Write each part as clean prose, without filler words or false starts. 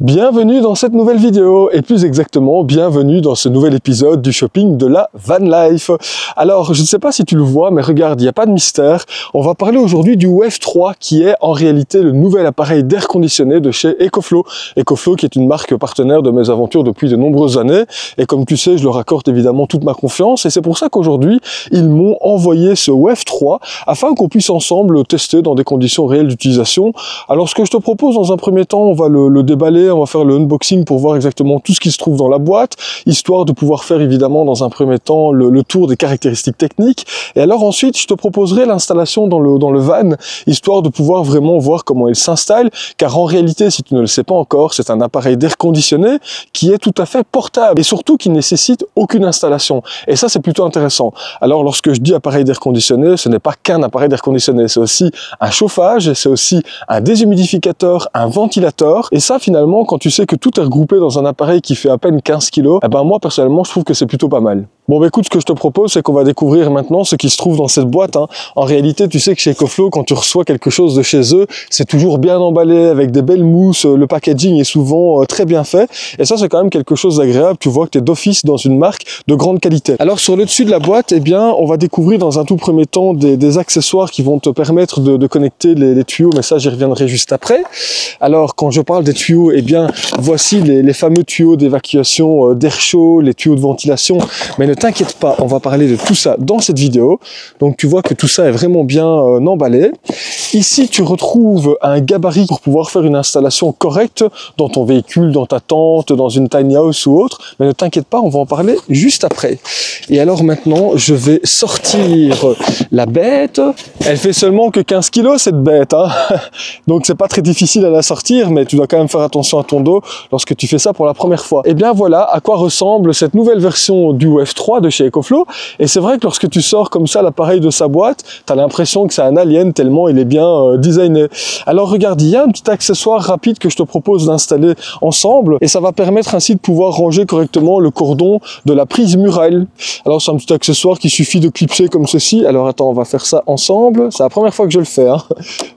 Bienvenue dans cette nouvelle vidéo, et plus exactement, bienvenue dans ce nouvel épisode du shopping de la van life. Alors, je ne sais pas si tu le vois, mais regarde, il n'y a pas de mystère. On va parler aujourd'hui du WEF 3, qui est en réalité le nouvel appareil d'air conditionné de chez EcoFlow. EcoFlow, qui est une marque partenaire de mes aventures depuis de nombreuses années. Et comme tu sais, je leur accorde évidemment toute ma confiance. Et c'est pour ça qu'aujourd'hui, ils m'ont envoyé ce WEF 3, afin qu'on puisse ensemble le tester dans des conditions réelles d'utilisation. Alors, ce que je te propose dans un premier temps, on va le déballer. On va faire le unboxing pour voir exactement tout ce qui se trouve dans la boîte, histoire de pouvoir faire évidemment dans un premier temps le tour des caractéristiques techniques. Et alors ensuite, je te proposerai l'installation dans le van, histoire de pouvoir vraiment voir comment il s'installe, car en réalité, si tu ne le sais pas encore, c'est un appareil d'air conditionné qui est tout à fait portable et surtout qui ne nécessite aucune installation. Et ça, c'est plutôt intéressant. Alors lorsque je dis appareil d'air conditionné, ce n'est pas qu'un appareil d'air conditionné, c'est aussi un chauffage, c'est aussi un déshumidificateur, un ventilateur, et ça finalement, quand tu sais que tout est regroupé dans un appareil qui fait à peine 15 kg, eh ben moi personnellement je trouve que c'est plutôt pas mal. Bon bah écoute, ce que je te propose, c'est qu'on va découvrir maintenant ce qui se trouve dans cette boîte. En réalité, tu sais que chez EcoFlow, quand tu reçois quelque chose de chez eux, c'est toujours bien emballé, avec des belles mousses, le packaging est souvent très bien fait, et ça c'est quand même quelque chose d'agréable, tu vois que tu es d'office dans une marque de grande qualité. Alors sur le dessus de la boîte, eh bien on va découvrir dans un tout premier temps des accessoires qui vont te permettre de connecter les tuyaux, mais ça j'y reviendrai juste après. Alors quand je parle des tuyaux, eh bien voici les fameux tuyaux d'évacuation d'air chaud, les tuyaux de ventilation, mais ne t'inquiète pas, on va parler de tout ça dans cette vidéo. Donc tu vois que tout ça est vraiment bien emballé. Ici tu retrouves un gabarit pour pouvoir faire une installation correcte dans ton véhicule, dans ta tente, dans une tiny house ou autre, mais ne t'inquiète pas, on va en parler juste après. Et alors maintenant je vais sortir la bête. Elle fait seulement que 15 kg cette bête, hein. Donc c'est pas très difficile à la sortir, mais tu dois quand même faire attention à ton dos lorsque tu fais ça pour la première fois. Et bien voilà à quoi ressemble cette nouvelle version du WEF 3 de chez EcoFlow. Et c'est vrai que lorsque tu sors comme ça l'appareil de sa boîte, tu as l'impression que c'est un alien tellement il est bien designé. Alors regarde, il y a un petit accessoire rapide que je te propose d'installer ensemble, et ça va permettre ainsi de pouvoir ranger correctement le cordon de la prise murale. Alors c'est un petit accessoire qui suffit de clipser comme ceci. Alors attends, on va faire ça ensemble. C'est la première fois que je le fais, hein.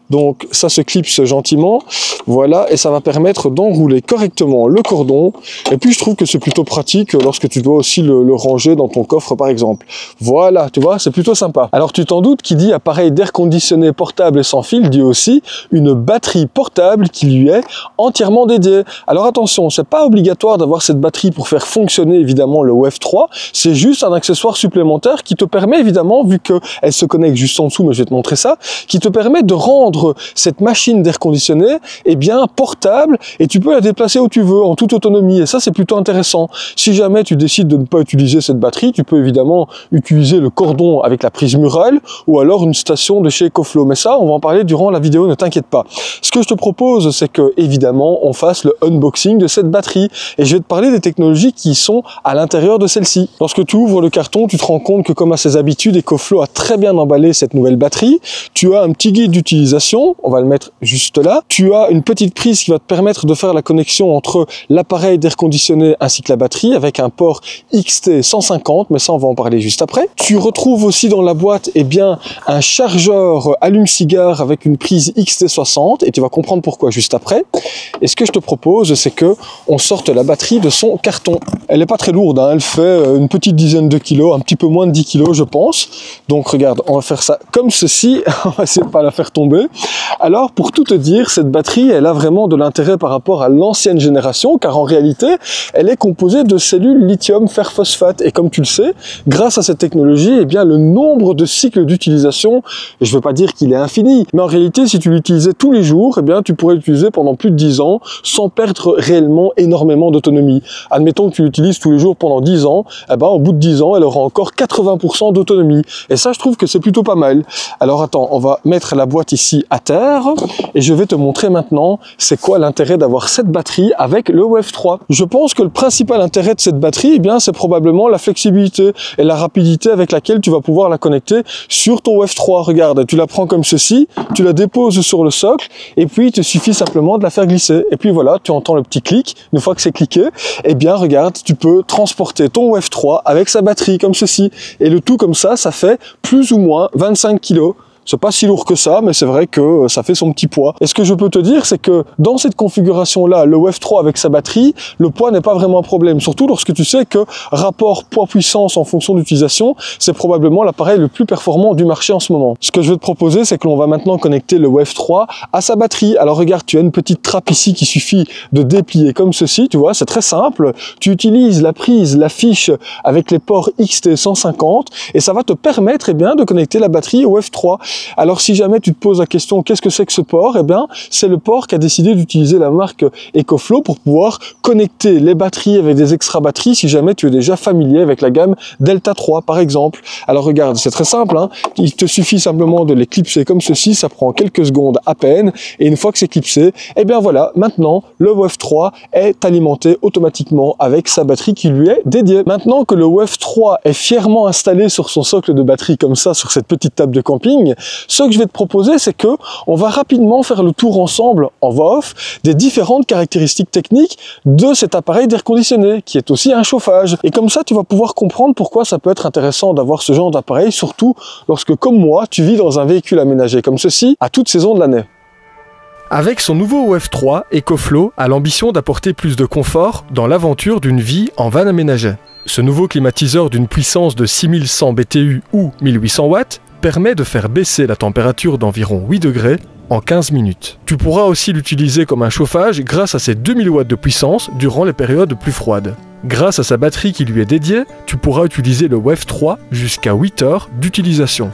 Donc ça se clipse gentiment, voilà, et ça va permettre d'enrouler correctement le cordon. Et puis je trouve que c'est plutôt pratique lorsque tu dois aussi le ranger dans ton coffre par exemple. Voilà, tu vois, c'est plutôt sympa. Alors tu t'en doutes, qui dit appareil d'air conditionné portable et sans fil dit aussi une batterie portable qui lui est entièrement dédiée. Alors attention, c'est pas obligatoire d'avoir cette batterie pour faire fonctionner évidemment le WEF 3, c'est juste un accessoire supplémentaire qui te permet évidemment, vu qu'elle se connecte juste en dessous, mais je vais te montrer ça, qui te permet de rendre cette machine d'air conditionné bien portable, et tu peux la déplacer où tu veux en toute autonomie, et ça c'est plutôt intéressant. Si jamais tu décides de ne pas utiliser cette batterie, tu peux évidemment utiliser le cordon avec la prise murale ou alors une station de chez EcoFlow, mais ça on va en parler durant la vidéo, ne t'inquiète pas. Ce que je te propose, c'est que évidemment on fasse le unboxing de cette batterie, et je vais te parler des technologies qui sont à l'intérieur de celle-ci. Lorsque tu ouvres le carton, tu te rends compte que comme à ses habitudes, EcoFlow a très bien emballé cette nouvelle batterie. Tu as un petit guide d'utilisation, on va le mettre juste là. Tu as une petite prise qui va te permettre de faire la connexion entre l'appareil d'air conditionné ainsi que la batterie avec un port XT150, mais ça on va en parler juste après. Tu retrouves aussi dans la boîte un chargeur allume-cigare avec une prise XT60, et tu vas comprendre pourquoi juste après. Et ce que je te propose, c'est que on sorte la batterie de son carton. Elle n'est pas très lourde, hein, elle fait une petite dizaine de kilos, un petit peu moins de 10 kilos je pense. Donc regarde, on va faire ça comme ceci, on va essayer de pas la faire tomber. Alors pour tout te dire, cette batterie elle a vraiment de l'intérêt par rapport à l'ancienne génération, car en réalité elle est composée de cellules lithium fer phosphate, et comme tu le sais, grâce à cette technologie, le nombre de cycles d'utilisation, je ne veux pas dire qu'il est infini, mais en réalité si tu l'utilisais tous les jours, tu pourrais l'utiliser pendant plus de 10 ans sans perdre réellement énormément d'autonomie. Admettons que tu l'utilises tous les jours pendant 10 ans, au bout de 10 ans elle aura encore 80% d'autonomie, et ça je trouve que c'est plutôt pas mal. Alors attends, on va mettre la boîte ici à terre, et je vais te montrer maintenant c'est quoi l'intérêt d'avoir cette batterie avec le WEF 3. Je pense que le principal intérêt de cette batterie, c'est probablement la flexibilité et la rapidité avec laquelle tu vas pouvoir la connecter sur ton WEF 3. Regarde, tu la prends comme ceci, tu la déposes sur le socle, et puis il te suffit simplement de la faire glisser. Et puis voilà, tu entends le petit clic. Une fois que c'est cliqué, regarde, tu peux transporter ton WEF 3 avec sa batterie comme ceci. Et le tout comme ça fait plus ou moins 25 kg. C'est pas si lourd que ça, mais c'est vrai que ça fait son petit poids. Et ce que je peux te dire, c'est que dans cette configuration-là, le WEF 3 avec sa batterie, le poids n'est pas vraiment un problème. Surtout lorsque tu sais que rapport poids-puissance en fonction d'utilisation, c'est probablement l'appareil le plus performant du marché en ce moment. Ce que je vais te proposer, c'est que l'on va maintenant connecter le WEF 3 à sa batterie. Alors regarde, tu as une petite trappe ici qu'il suffit de déplier comme ceci, tu vois, c'est très simple. Tu utilises la prise, la fiche avec les ports XT150 et ça va te permettre de connecter la batterie au WEF 3. Alors si jamais tu te poses la question qu'est-ce que c'est que ce port, c'est le port qu'a décidé d'utiliser la marque EcoFlow pour pouvoir connecter les batteries avec des extra batteries si jamais tu es déjà familier avec la gamme Delta 3 par exemple. Alors regarde, c'est très simple, il te suffit simplement de les clipser comme ceci, ça prend quelques secondes à peine et une fois que c'est clipsé, voilà, maintenant le WEF 3 est alimenté automatiquement avec sa batterie qui lui est dédiée. Maintenant que le WEF 3 est fièrement installé sur son socle de batterie comme ça sur cette petite table de camping, ce que je vais te proposer, c'est que on va rapidement faire le tour ensemble en voix off des différentes caractéristiques techniques de cet appareil d'air conditionné qui est aussi un chauffage. Et comme ça, tu vas pouvoir comprendre pourquoi ça peut être intéressant d'avoir ce genre d'appareil, surtout lorsque, comme moi, tu vis dans un véhicule aménagé comme ceci à toute saison de l'année. Avec son nouveau WEF 3, EcoFlow a l'ambition d'apporter plus de confort dans l'aventure d'une vie en van aménagé. Ce nouveau climatiseur d'une puissance de 6100 BTU ou 1800 watts permet de faire baisser la température d'environ 8 degrés en 15 minutes. Tu pourras aussi l'utiliser comme un chauffage grâce à ses 2000 watts de puissance durant les périodes plus froides. Grâce à sa batterie qui lui est dédiée, tu pourras utiliser le WEF 3 jusqu'à 8 heures d'utilisation.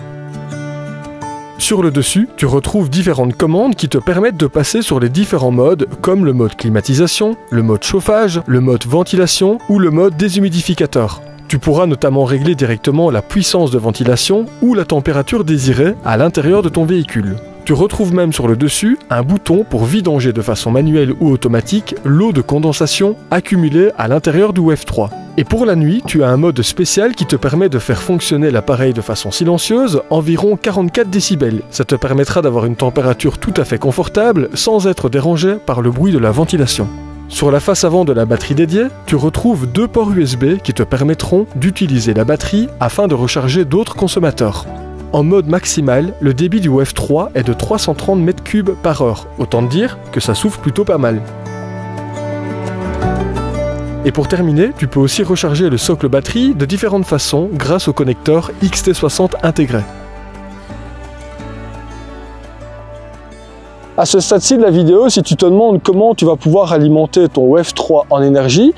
Sur le dessus, tu retrouves différentes commandes qui te permettent de passer sur les différents modes comme le mode climatisation, le mode chauffage, le mode ventilation ou le mode déshumidificateur. Tu pourras notamment régler directement la puissance de ventilation ou la température désirée à l'intérieur de ton véhicule. Tu retrouves même sur le dessus un bouton pour vidanger de façon manuelle ou automatique l'eau de condensation accumulée à l'intérieur du WEF 3. Et pour la nuit, tu as un mode spécial qui te permet de faire fonctionner l'appareil de façon silencieuse, environ 44 décibels. Ça te permettra d'avoir une température tout à fait confortable sans être dérangé par le bruit de la ventilation. Sur la face avant de la batterie dédiée, tu retrouves 2 ports USB qui te permettront d'utiliser la batterie afin de recharger d'autres consommateurs. En mode maximal, le débit du WEF 3 est de 330 m3 par heure, autant dire que ça souffle plutôt pas mal. Et pour terminer, tu peux aussi recharger le socle batterie de différentes façons grâce au connecteur XT60 intégré. À ce stade-ci de la vidéo, si tu te demandes comment tu vas pouvoir alimenter ton WEF 3 en énergie,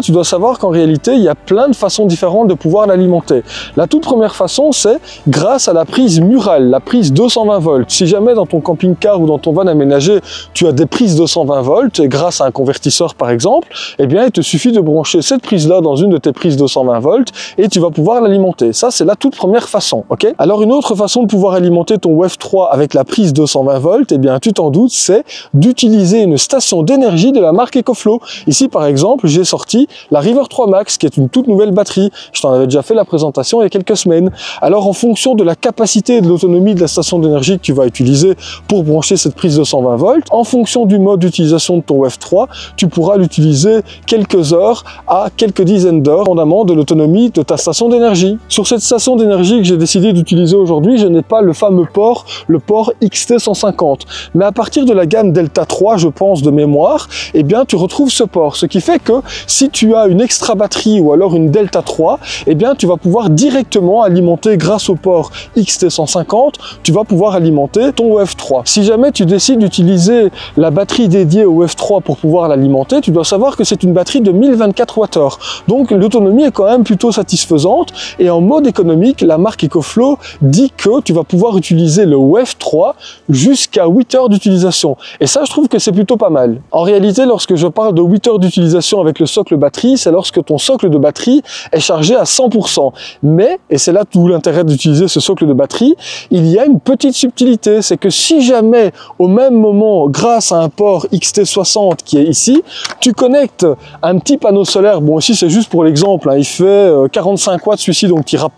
tu dois savoir qu'en réalité, il y a plein de façons différentes de pouvoir l'alimenter. La toute première façon, c'est grâce à la prise murale, la prise 220 volts. Si jamais dans ton camping-car ou dans ton van aménagé, tu as des prises 220 volts, et grâce à un convertisseur par exemple, il te suffit de brancher cette prise-là dans une de tes prises 220 volts et tu vas pouvoir l'alimenter. Ça, c'est la toute première façon, ok? Alors, une autre façon de pouvoir alimenter ton WEF 3 avec la prise 220 volts, tu t'en doutes, c'est d'utiliser une station d'énergie de la marque EcoFlow. Ici, par exemple, j'ai sorti la River 3 Max, qui est une toute nouvelle batterie. Je t'en avais déjà fait la présentation il y a quelques semaines. Alors, en fonction de la capacité et de l'autonomie de la station d'énergie que tu vas utiliser pour brancher cette prise de 120 volts, en fonction du mode d'utilisation de ton WEF 3, tu pourras l'utiliser quelques heures à quelques dizaines d'heures, dépendamment de l'autonomie de ta station d'énergie. Sur cette station d'énergie que j'ai décidé d'utiliser aujourd'hui, je n'ai pas le fameux port, le port XT150. Mais à partir de la gamme Delta 3, je pense de mémoire, tu retrouves ce port. Ce qui fait que si tu as une extra batterie ou alors une Delta 3, tu vas pouvoir directement alimenter grâce au port XT150, tu vas pouvoir alimenter ton WEF 3. Si jamais tu décides d'utiliser la batterie dédiée au WEF 3 pour pouvoir l'alimenter, tu dois savoir que c'est une batterie de 1024 Wh. Donc l'autonomie est quand même plutôt satisfaisante et en mode économique, la marque EcoFlow dit que tu vas pouvoir utiliser le WEF 3 jusqu'à 8 heures d'utilisation. Et ça, je trouve que c'est plutôt pas mal. En réalité, lorsque je parle de 8 heures d'utilisation avec le socle batterie, c'est lorsque ton socle de batterie est chargé à 100%. Mais, et c'est là tout l'intérêt d'utiliser ce socle de batterie, il y a une petite subtilité, c'est que si jamais, au même moment, grâce à un port XT60 qui est ici, tu connectes un petit panneau solaire, bon ici c'est juste pour l'exemple, il fait 45 watts celui-ci, donc tu n'iras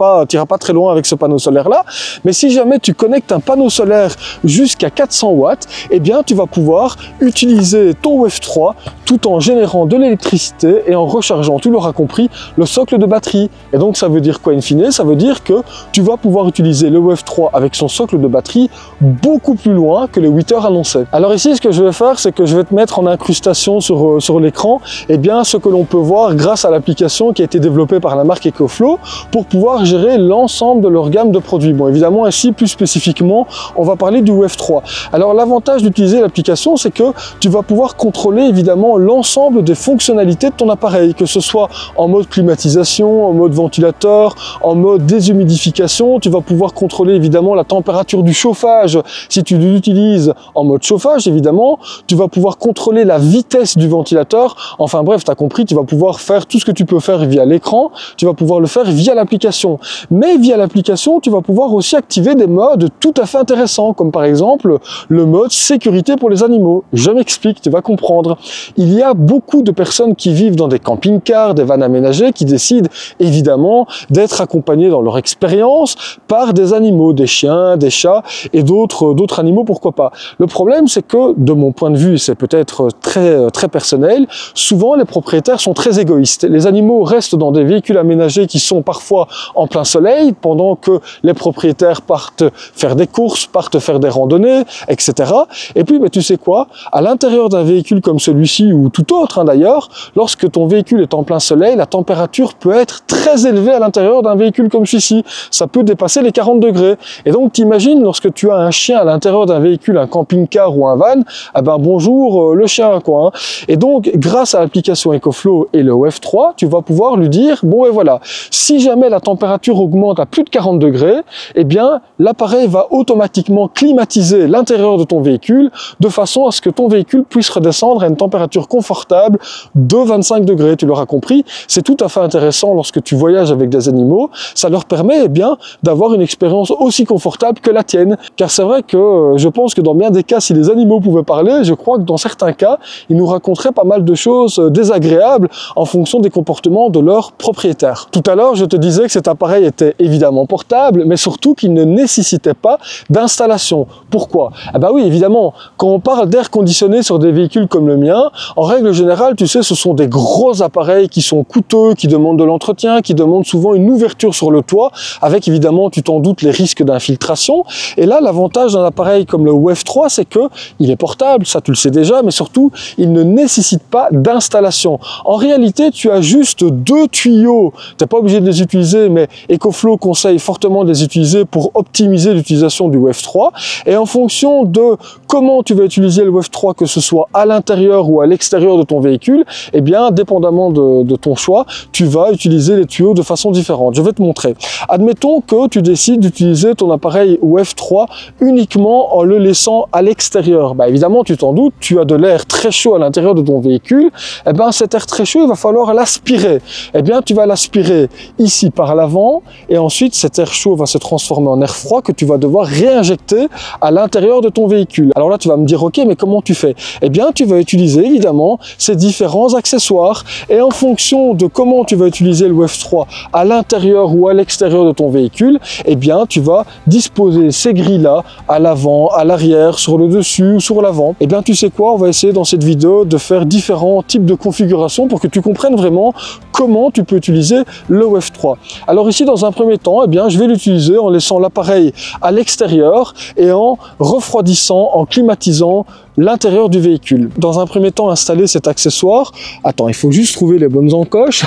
pas très loin avec ce panneau solaire là, mais si jamais tu connectes un panneau solaire jusqu'à 400 watts, fait, eh bien, tu vas pouvoir utiliser ton WEF 3 tout en générant de l'électricité et en rechargeant, tu l'auras compris, le socle de batterie. Et donc, ça veut dire quoi in fine? Ça veut dire que tu vas pouvoir utiliser le WEF 3 avec son socle de batterie beaucoup plus loin que les 8 heures annoncées. Alors ici, ce que je vais faire, c'est que je vais te mettre en incrustation sur l'écran, eh bien, ce que l'on peut voir grâce à l'application qui a été développée par la marque EcoFlow pour pouvoir gérer l'ensemble de leur gamme de produits. Bon, évidemment, ici, plus spécifiquement, on va parler du WEF 3. Alors, l'avantage d'utiliser l'application, c'est que tu vas pouvoir contrôler, évidemment, l'ensemble des fonctionnalités de ton appareil, que ce soit en mode climatisation, en mode ventilateur, en mode déshumidification. Tu vas pouvoir contrôler, évidemment, la température du chauffage. Si tu l'utilises en mode chauffage, évidemment, tu vas pouvoir contrôler la vitesse du ventilateur. Enfin bref, tu as compris, tu vas pouvoir faire tout ce que tu peux faire via l'écran, tu vas pouvoir le faire via l'application. Mais via l'application, tu vas pouvoir aussi activer des modes tout à fait intéressants, comme par exemple le mode sécurité pour les animaux. Je m'explique, tu vas comprendre. Il y a beaucoup de personnes qui vivent dans des camping-cars, des vannes aménagées, qui décident évidemment d'être accompagnées dans leur expérience par des animaux, des chiens, des chats et d'autres animaux, pourquoi pas. Le problème, c'est que, de mon point de vue, c'est peut-être très personnel, souvent les propriétaires sont très égoïstes. Les animaux restent dans des véhicules aménagés qui sont parfois en plein soleil, pendant que les propriétaires partent faire des courses, partent faire des randonnées, etc. Et puis, tu sais quoi? À l'intérieur d'un véhicule comme celui-ci, ou tout autre d'ailleurs, lorsque ton véhicule est en plein soleil, la température peut être très élevée à l'intérieur d'un véhicule comme celui-ci. Ça peut dépasser les 40 degrés. Et donc, t'imagines, lorsque tu as un chien à l'intérieur d'un véhicule, un camping-car ou un van, eh ben bonjour le chien, quoi. Hein. Et donc, grâce à l'application EcoFlow et le WEF 3, tu vas pouvoir lui dire, bon et voilà, si jamais la température augmente à plus de 40 degrés, eh bien, l'appareil va automatiquement climatiser l'intérieur de ton véhicule de façon à ce que ton véhicule puisse redescendre à une température confortable de 25 degrés. Tu l'auras compris, c'est tout à fait intéressant lorsque tu voyages avec des animaux. Ça leur permet, eh bien, d'avoir une expérience aussi confortable que la tienne. Car c'est vrai que je pense que dans bien des cas, si les animaux pouvaient parler, je crois que dans certains cas, ils nous raconteraient pas mal de choses désagréables en fonction des comportements de leurs propriétaires. Tout à l'heure, je te disais que cet appareil était évidemment portable, mais surtout qu'il ne nécessitait pas d'installation. Pourquoi? Ah bah oui, évidemment, quand on parle d'air conditionné sur des véhicules comme le mien, en règle générale, tu sais, ce sont des gros appareils qui sont coûteux, qui demandent de l'entretien, qui demandent souvent une ouverture sur le toit, avec évidemment, tu t'en doutes, les risques d'infiltration. Et là, l'avantage d'un appareil comme le WEF 3, c'est que il est portable, ça tu le sais déjà, mais surtout, il ne nécessite pas d'installation. En réalité, tu as juste 2 tuyaux. Tu n'es pas obligé de les utiliser, mais EcoFlow conseille fortement de les utiliser pour optimiser l'utilisation du WEF 3. Et en fonction de comment tu vas utiliser le WEF 3, que ce soit à l'intérieur ou à l'extérieur de ton véhicule, eh bien, dépendamment de ton choix, tu vas utiliser les tuyaux de façon différente. Je vais te montrer. Admettons que tu décides d'utiliser ton appareil WEF 3 uniquement en le laissant à l'extérieur. Bah, évidemment, tu t'en doutes, tu as de l'air très chaud à l'intérieur de ton véhicule. Eh bien, cet air très chaud, il va falloir l'aspirer. Eh bien, tu vas l'aspirer ici par l'avant et ensuite, cet air chaud va se transformer en air froid que tu vas devoir réinjecter à l'intérieur de ton véhicule. Alors là, tu vas me dire, ok, mais comment tu fais? Eh bien, tu vas utiliser évidemment ces différents accessoires et en fonction de comment tu vas utiliser le WEF 3 à l'intérieur ou à l'extérieur de ton véhicule, eh bien, tu vas disposer ces grilles-là à l'avant, à l'arrière, sur le dessus ou sur l'avant. Eh bien, tu sais quoi? On va essayer dans cette vidéo de faire différents types de configurations pour que tu comprennes vraiment comment tu peux utiliser le WEF 3. Alors ici, dans un premier temps, eh bien, je vais l'utiliser en laissant l'appareil à l'extérieur et en refroidissant, en climatisant l'intérieur du véhicule. Dans un premier temps, installer cet accessoire. Attends, il faut juste trouver les bonnes encoches.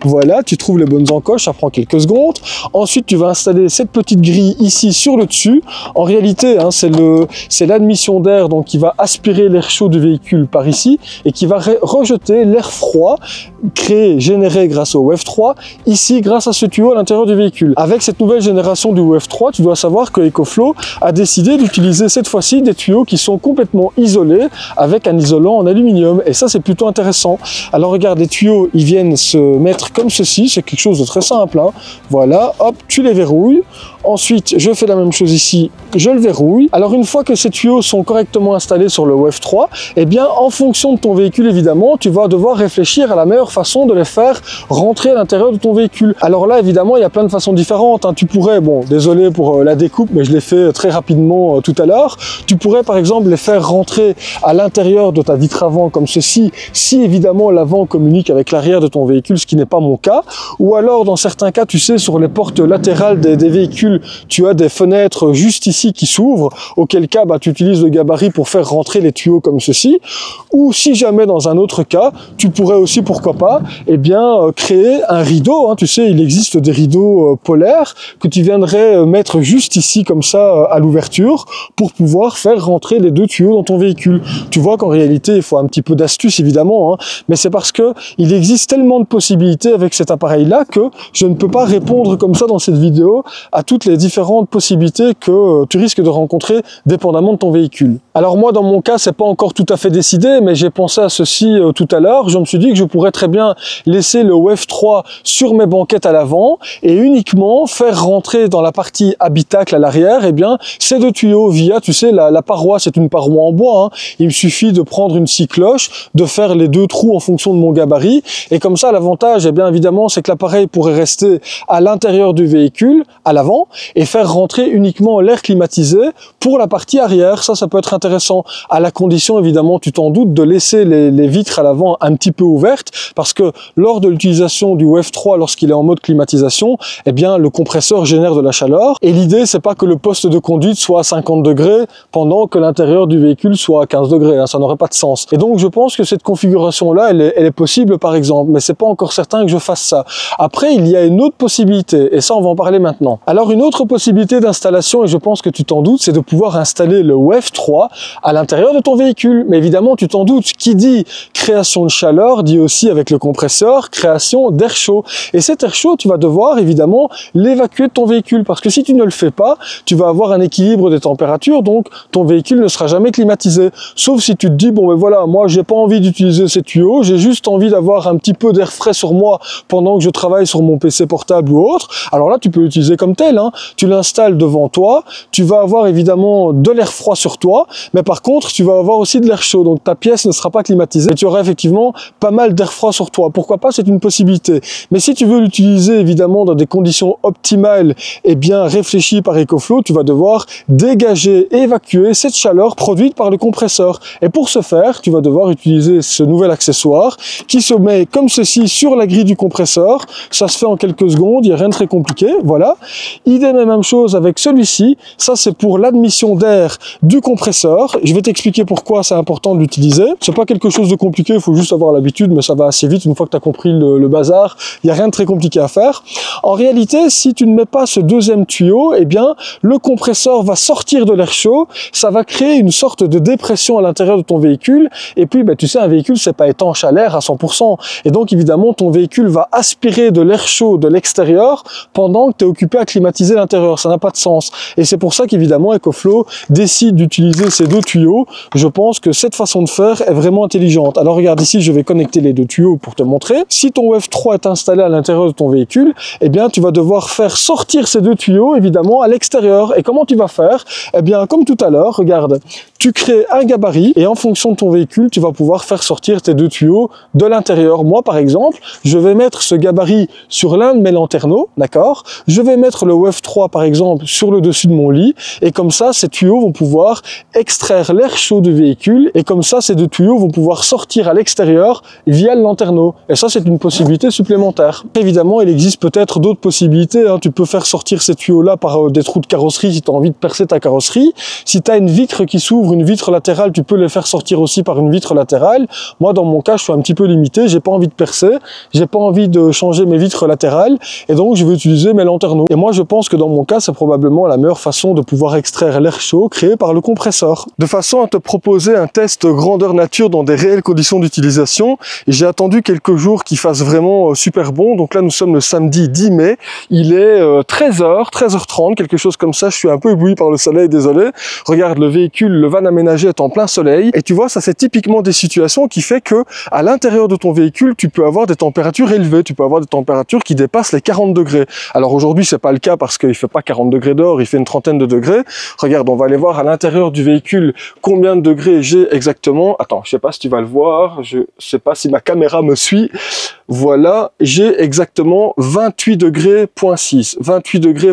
Voilà, tu trouves les bonnes encoches, ça prend quelques secondes. Ensuite, tu vas installer cette petite grille ici sur le dessus. En réalité, hein, c'est l'admission d'air donc qui va aspirer l'air chaud du véhicule par ici et qui va rejeter l'air froid généré grâce au WEF 3 ici grâce à ce tuyau à l'intérieur du véhicule. Avec cette nouvelle génération du WEF 3, tu dois savoir que EcoFlow a décidé d'utiliser cette fois-ci des tuyaux qui sont complètement isolés avec un isolant en aluminium. Et ça, c'est plutôt intéressant. Alors regarde, les tuyaux, ils viennent se mettre comme ceci. C'est quelque chose de très simple, hein. Voilà, hop, tu les verrouilles. Ensuite, je fais la même chose ici, je le verrouille. Alors une fois que ces tuyaux sont correctement installés sur le WEF 3, eh bien en fonction de ton véhicule évidemment, tu vas devoir réfléchir à la meilleure façon de les faire rentrer à l'intérieur de ton véhicule. Alors là évidemment, il y a plein de façons différentes, hein. Tu pourrais, bon désolé pour la découpe, mais je l'ai fait très rapidement tout à l'heure, tu pourrais par exemple les faire rentrer à l'intérieur de ta vitre avant comme ceci, si évidemment l'avant communique avec l'arrière de ton véhicule, ce qui n'est pas mon cas, ou alors dans certains cas, tu sais, sur les portes latérales des véhicules, tu as des fenêtres juste ici qui s'ouvrent, auquel cas tu utilises le gabarit pour faire rentrer les tuyaux comme ceci, ou si jamais dans un autre cas, tu pourrais aussi, pourquoi pas, eh bien créer un rideau, hein, tu sais, il existe des rideaux polaires que tu viendrais mettre juste ici comme ça à l'ouverture pour pouvoir faire rentrer les deux tuyaux dans ton véhicule. Tu vois qu'en réalité, il faut un petit peu d'astuce évidemment, hein, mais c'est parce que il existe tellement de possibilités avec cet appareil-là que je ne peux pas répondre comme ça dans cette vidéo à toutes les différentes possibilités que tu risques de rencontrer dépendamment de ton véhicule. Alors moi dans mon cas c'est pas encore tout à fait décidé, mais j'ai pensé à ceci tout à l'heure. Je me suis dit que je pourrais très bien laisser le WEF 3 sur mes banquettes à l'avant et uniquement faire rentrer dans la partie habitacle à l'arrière eh bien ces deux tuyaux via, tu sais, la paroi, c'est une paroi en bois, hein. Il me suffit de prendre une scie cloche, de faire les deux trous en fonction de mon gabarit et comme ça l'avantage eh bien évidemment c'est que l'appareil pourrait rester à l'intérieur du véhicule à l'avant et faire rentrer uniquement l'air climatisé pour la partie arrière. Ça peut être intéressant, à la condition évidemment, tu t'en doutes, de laisser les vitres à l'avant un petit peu ouvertes, parce que lors de l'utilisation du WEF 3, lorsqu'il est en mode climatisation, eh bien le compresseur génère de la chaleur, et l'idée c'est pas que le poste de conduite soit à 50 degrés pendant que l'intérieur du véhicule soit à 15 degrés, hein, ça n'aurait pas de sens. Et donc je pense que cette configuration-là, elle est possible par exemple, mais c'est pas encore certain que je fasse ça. Après, il y a une autre possibilité, et ça on va en parler maintenant. Alors une autre possibilité d'installation, et je pense que tu t'en doutes, c'est de pouvoir installer le WEF 3 à l'intérieur de ton véhicule. Mais évidemment, tu t'en doutes, qui dit création de chaleur dit aussi avec le compresseur création d'air chaud. Et cet air chaud, tu vas devoir évidemment l'évacuer de ton véhicule, parce que si tu ne le fais pas, tu vas avoir un équilibre des températures, donc ton véhicule ne sera jamais climatisé. Sauf si tu te dis, bon ben voilà, moi j'ai pas envie d'utiliser ces tuyaux, j'ai juste envie d'avoir un petit peu d'air frais sur moi pendant que je travaille sur mon PC portable ou autre. Alors là, tu peux l'utiliser comme tel, hein. Tu l'installes devant toi, tu vas avoir évidemment de l'air froid sur toi, mais par contre tu vas avoir aussi de l'air chaud, donc ta pièce ne sera pas climatisée et tu auras effectivement pas mal d'air froid sur toi. Pourquoi pas, c'est une possibilité. Mais si tu veux l'utiliser évidemment dans des conditions optimales et bien réfléchies par EcoFlow, tu vas devoir dégager et évacuer cette chaleur produite par le compresseur. Et pour ce faire, tu vas devoir utiliser ce nouvel accessoire qui se met comme ceci sur la grille du compresseur. Ça se fait en quelques secondes, il n'y a rien de très compliqué, voilà. Idem et même chose avec celui-ci, ça c'est pour l'admission d'air du compresseur. Je vais t'expliquer pourquoi c'est important de l'utiliser. C'est pas quelque chose de compliqué, il faut juste avoir l'habitude, mais ça va assez vite une fois que tu as compris le bazar. Il n'y a rien de très compliqué à faire. En réalité, si tu ne mets pas ce deuxième tuyau, eh bien le compresseur va sortir de l'air chaud, ça va créer une sorte de dépression à l'intérieur de ton véhicule, et puis tu sais, un véhicule c'est pas étanche à l'air à 100%, et donc évidemment ton véhicule va aspirer de l'air chaud de l'extérieur pendant que tu es occupé à climatiser l'intérieur. Ça n'a pas de sens. Et c'est pour ça qu'évidemment EcoFlow décide d'utiliser ces deux tuyaux. Je pense que cette façon de faire est vraiment intelligente. Alors regarde ici, je vais connecter les deux tuyaux pour te montrer. Si ton WEF 3 est installé à l'intérieur de ton véhicule, eh bien tu vas devoir faire sortir ces deux tuyaux évidemment à l'extérieur. Et comment tu vas faire? Eh bien comme tout à l'heure, regarde, tu crées un gabarit et en fonction de ton véhicule, tu vas pouvoir faire sortir tes deux tuyaux de l'intérieur. Moi par exemple, je vais mettre ce gabarit sur l'un de mes lanterneaux, d'accord? Je vais mettre le WEF 3 par exemple sur le dessus de mon lit, et comme ça ces tuyaux vont pouvoir extraire l'air chaud du véhicule, et comme ça ces deux tuyaux vont pouvoir sortir à l'extérieur via le lanterneau. Et ça c'est une possibilité supplémentaire. Évidemment il existe peut-être d'autres possibilités, hein. Tu peux faire sortir ces tuyaux là par des trous de carrosserie si tu as envie de percer ta carrosserie. Si tu as une vitre qui s'ouvre, une vitre latérale, tu peux les faire sortir aussi par une vitre latérale. Moi dans mon cas je suis un petit peu limité, j'ai pas envie de percer, j'ai pas envie de changer mes vitres latérales, et donc je vais utiliser mes lanterneaux. Et moi je pense que dans mon cas c'est probablement la meilleure façon de pouvoir extraire l'air chaud créé par le compresseur. De façon à te proposer un test grandeur nature dans des réelles conditions d'utilisation, j'ai attendu quelques jours qu'il fasse vraiment super bon. Donc là nous sommes le samedi 10 mai, il est 13h30, quelque chose comme ça. Je suis un peu ébloui par le soleil, désolé. Regarde le véhicule, le van aménagé est en plein soleil. Et tu vois, ça c'est typiquement des situations qui fait que à l'intérieur de ton véhicule, tu peux avoir des températures élevées, tu peux avoir des températures qui dépassent les 40 degrés. Alors aujourd'hui, c'est pas le cas parce qu'il fait pas 40 degrés dehors, il fait une trentaine de degrés. Regarde, on va aller voir à l'intérieur du véhicule combien de degrés j'ai exactement. Attends, je sais pas si tu vas le voir, je sais pas si ma caméra me suit. Voilà, j'ai exactement 28 degrés, 28 degrés,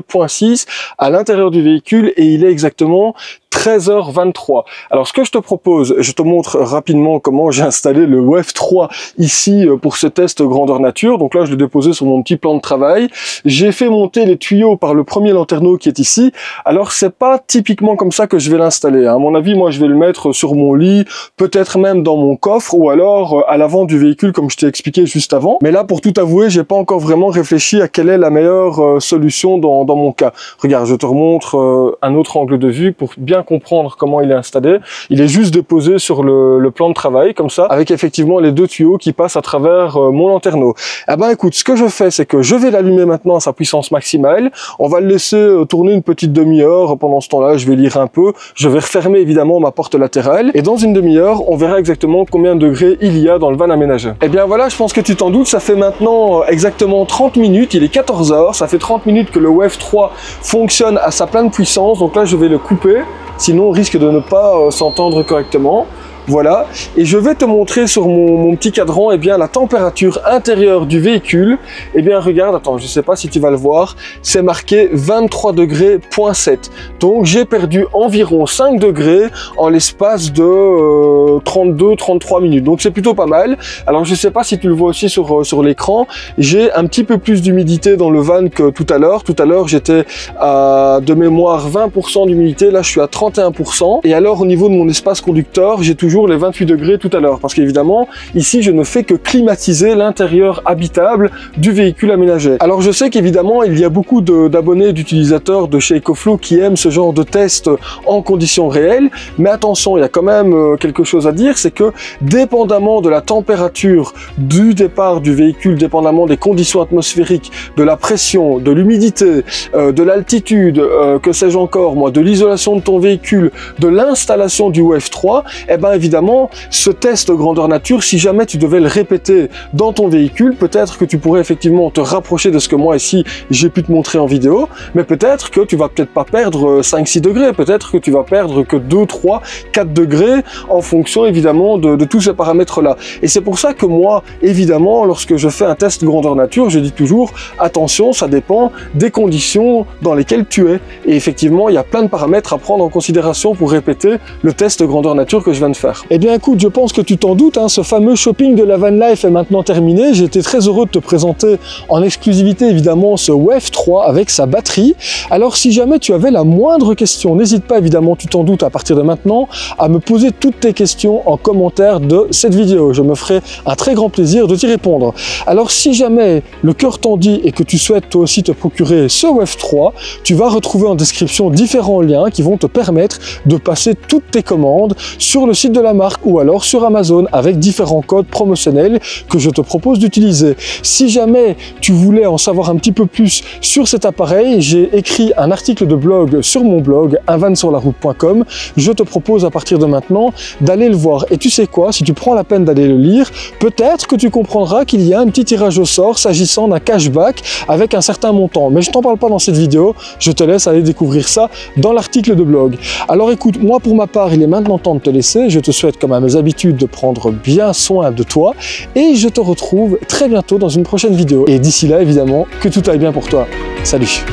à l'intérieur du véhicule et il est exactement 13h23. Alors ce que je te propose, je te montre rapidement comment j'ai installé le WEF 3 ici pour ce test grandeur nature. Donc là je l'ai déposé sur mon petit plan de travail. J'ai fait monter les tuyaux par le premier lanterneau qui est ici. Alors c'est pas typiquement comme ça que je vais l'installer. À mon avis, moi je vais le mettre sur mon lit, peut-être même dans mon coffre ou alors à l'avant du véhicule comme je t'ai expliqué juste avant. Mais là pour tout avouer, j'ai pas encore vraiment réfléchi à quelle est la meilleure solution dans mon cas. Regarde, je te remontre un autre angle de vue pour bien comprendre comment il est installé. Il est juste déposé sur le plan de travail, comme ça, avec effectivement les deux tuyaux qui passent à travers mon lanterneau. Eh ben écoute, ce que je fais, c'est que je vais l'allumer maintenant à sa puissance maximale. On va le laisser tourner une petite demi-heure. Pendant ce temps-là, je vais lire un peu. Je vais refermer évidemment ma porte latérale. Et dans une demi-heure, on verra exactement combien de degrés il y a dans le van aménagé. Eh bien voilà, je pense que tu t'en doutes, ça fait maintenant exactement 30 minutes. Il est 14h. Ça fait 30 minutes que le WEF 3 fonctionne à sa pleine puissance. Donc là, je vais le couper. Sinon on risque de ne pas s'entendre correctement. Voilà, et je vais te montrer sur mon petit cadran la température intérieure du véhicule. Eh bien regarde, attends, je sais pas si tu vas le voir, c'est marqué 23 degrés, 7. Donc j'ai perdu environ 5 degrés en l'espace de 32-33 minutes. Donc c'est plutôt pas mal. Alors je sais pas si tu le vois aussi sur l'écran, j'ai un petit peu plus d'humidité dans le van que tout à l'heure. Tout à l'heure j'étais à de mémoire 20% d'humidité, là je suis à 31%. Et alors au niveau de mon espace conducteur, j'ai toujours les 28 degrés tout à l'heure, parce qu'évidemment ici je ne fais que climatiser l'intérieur habitable du véhicule aménagé. Alors je sais qu'évidemment il y a beaucoup d'abonnés, d'utilisateurs de chez EcoFlow qui aiment ce genre de test en conditions réelles, mais attention, il y a quand même quelque chose à dire, c'est que dépendamment de la température du départ du véhicule, dépendamment des conditions atmosphériques, de la pression, de l'humidité, de l'altitude, que sais-je encore moi, de l'isolation de ton véhicule, de l'installation du WEF 3, eh ben évidemment, ce test grandeur nature, si jamais tu devais le répéter dans ton véhicule, peut-être que tu pourrais effectivement te rapprocher de ce que moi ici j'ai pu te montrer en vidéo, mais peut-être que tu vas peut-être pas perdre 5-6 degrés, peut-être que tu vas perdre que 2, 3, 4 degrés en fonction évidemment de tous ces paramètres-là. Et c'est pour ça que moi, évidemment, lorsque je fais un test grandeur nature, je dis toujours, attention, ça dépend des conditions dans lesquelles tu es. Et effectivement, il y a plein de paramètres à prendre en considération pour répéter le test grandeur nature que je viens de faire. Eh bien écoute, je pense que tu t'en doutes, ce fameux shopping de la van life est maintenant terminé. J'ai été très heureux de te présenter en exclusivité évidemment ce WEF 3 avec sa batterie. Alors si jamais tu avais la moindre question, n'hésite pas évidemment, tu t'en doutes à partir de maintenant, à me poser toutes tes questions en commentaire de cette vidéo. Je me ferai un très grand plaisir de t'y répondre. Alors si jamais le cœur t'en dit et que tu souhaites toi aussi te procurer ce WEF 3, tu vas retrouver en description différents liens qui vont te permettre de passer toutes tes commandes sur le site de la marque ou alors sur Amazon avec différents codes promotionnels que je te propose d'utiliser. Si jamais tu voulais en savoir un petit peu plus sur cet appareil, j'ai écrit un article de blog sur mon blog unvansurlaroute.com. Je te propose à partir de maintenant d'aller le voir. Et tu sais quoi, si tu prends la peine d'aller le lire, peut-être que tu comprendras qu'il y a un petit tirage au sort s'agissant d'un cashback avec un certain montant. Mais je t'en parle pas dans cette vidéo, je te laisse aller découvrir ça dans l'article de blog. Alors écoute, moi pour ma part, il est maintenant temps de te laisser. Je te souhaite comme à mes habitudes de prendre bien soin de toi et je te retrouve très bientôt dans une prochaine vidéo. Et d'ici là, évidemment, que tout aille bien pour toi. Salut!